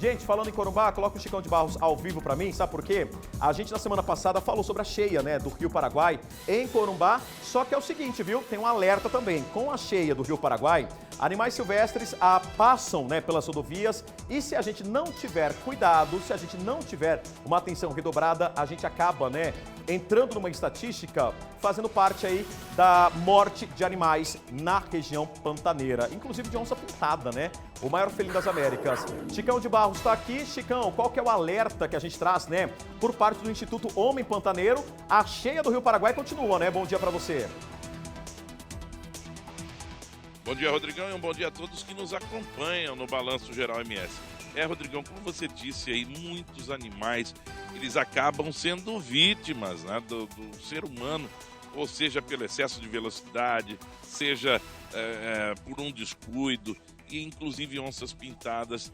Gente, falando em Corumbá, coloca o Chicão de Barros ao vivo pra mim, sabe por quê? A gente na semana passada falou sobre a cheia, né, do Rio Paraguai em Corumbá, só que é o seguinte, viu? Tem um alerta também. Com a cheia do Rio Paraguai, animais silvestres passam, né, pelas rodovias e se a gente não tiver cuidado, se a gente não tiver uma atenção redobrada, a gente acaba, né, entrando numa estatística fazendo parte aí da morte de animais na região pantaneira, inclusive de onça pintada, né? O maior felino das Américas. Chicão de Barros está aqui. Chicão, qual que é o alerta que a gente traz, né? Por parte do Instituto Homem Pantaneiro, a cheia do Rio Paraguai continua, né? Bom dia para você. Bom dia, Rodrigão, e um bom dia a todos que nos acompanham no Balanço Geral MS. Rodrigão, como você disse aí, muitos animais, eles acabam sendo vítimas, né, do ser humano, ou seja, pelo excesso de velocidade, seja por um descuido, e inclusive onças pintadas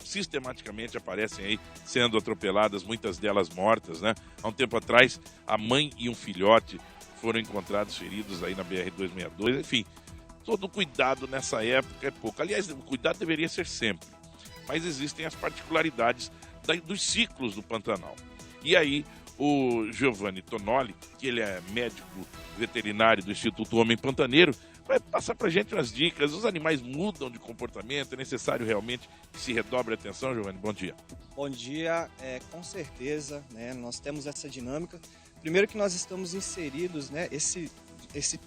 sistematicamente aparecem aí sendo atropeladas, muitas delas mortas, né? Há um tempo atrás, a mãe e um filhote foram encontrados feridos aí na BR-262, enfim, todo cuidado nessa época é pouco. Aliás, o cuidado deveria ser sempre. Mas existem as particularidades dos ciclos do Pantanal. E aí, o Giovanni Tonoli, que ele é médico veterinário do Instituto Homem Pantaneiro, vai passar pra gente umas dicas. Os animais mudam de comportamento, é necessário realmente que se redobre a atenção, Giovanni? Bom dia. Bom dia, com certeza, né, nós temos essa dinâmica. Primeiro que nós estamos inseridos, né, esse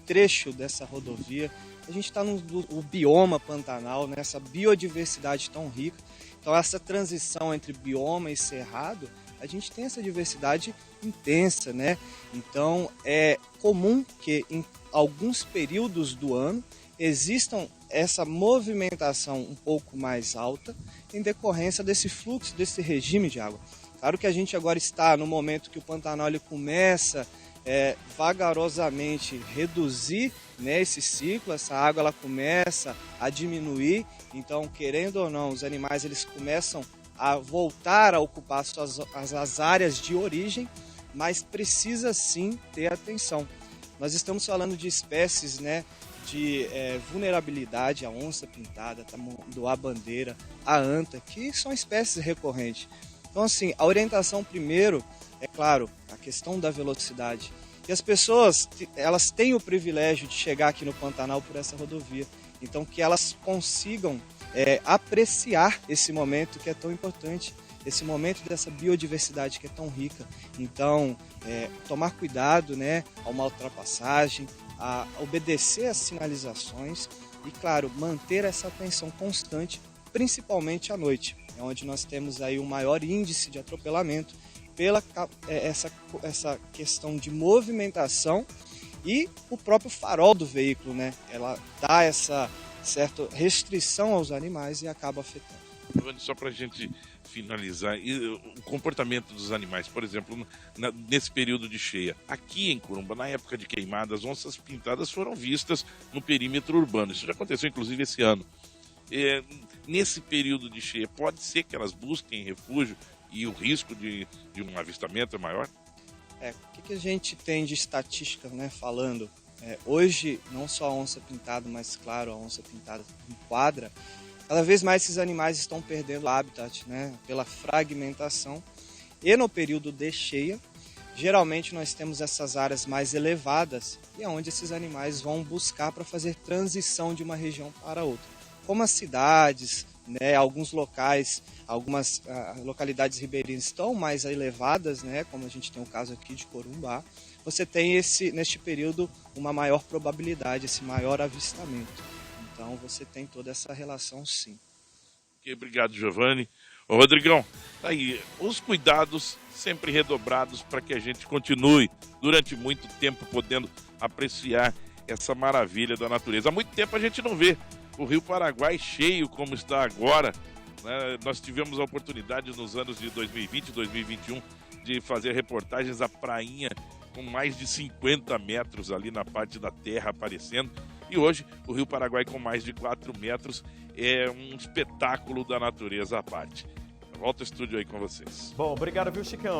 trecho dessa rodovia, a gente está no bioma Pantanal, né, essa biodiversidade tão rica. Então essa transição entre bioma e cerrado, a gente tem essa diversidade intensa, né? Então é comum que em alguns períodos do ano existam essa movimentação um pouco mais alta em decorrência desse fluxo, desse regime de água. Claro que a gente agora está no momento que o Pantanal ele começa vagarosamente reduzir, né, esse ciclo, essa água ela começa a diminuir, então querendo ou não os animais eles começam a voltar a ocupar as áreas de origem, mas precisa sim ter atenção. Nós estamos falando de espécies, né, de vulnerabilidade, a onça pintada, tamanduá bandeira, a anta, que são espécies recorrentes. Então assim, a orientação primeiro, é claro, a questão da velocidade. E as pessoas, elas têm o privilégio de chegar aqui no Pantanal por essa rodovia. Então que elas consigam apreciar esse momento que é tão importante, esse momento dessa biodiversidade que é tão rica. Então, tomar cuidado, né, a uma ultrapassagem, a obedecer às sinalizações e, claro, manter essa atenção constante, principalmente à noite, onde nós temos aí o maior índice de atropelamento pela essa questão de movimentação e o próprio farol do veículo, né? Ela dá essa certa restrição aos animais e acaba afetando. Só para a gente finalizar, o comportamento dos animais, por exemplo, nesse período de cheia. Aqui em Corumbá, na época de queimadas, onças pintadas foram vistas no perímetro urbano. Isso já aconteceu, inclusive, esse ano. Nesse período de cheia, pode ser que elas busquem refúgio e o risco de um avistamento é maior? O que a gente tem de estatística, né, falando? Hoje, não só a onça pintada, mas claro, a onça pintada enquadra, cada vez mais esses animais estão perdendo o habitat, né, pela fragmentação. E no período de cheia, geralmente nós temos essas áreas mais elevadas e é onde esses animais vão buscar para fazer transição de uma região para outra. Como as cidades, né, alguns locais, algumas localidades ribeirinhas estão mais elevadas, né, como a gente tem o caso aqui de Corumbá, você tem neste período uma maior probabilidade, esse maior avistamento. Então você tem toda essa relação sim. Okay, obrigado, Giovanni. Ô, Rodrigão, tá aí, os cuidados sempre redobrados para que a gente continue durante muito tempo podendo apreciar essa maravilha da natureza. Há muito tempo a gente não vê o Rio Paraguai cheio como está agora, né? Nós tivemos a oportunidade nos anos de 2020 e 2021 de fazer reportagens à prainha com mais de 50 metros ali na parte da terra aparecendo. E hoje o Rio Paraguai com mais de 4 metros é um espetáculo da natureza à parte. Volto ao estúdio aí com vocês. Bom, obrigado, viu, Chicão?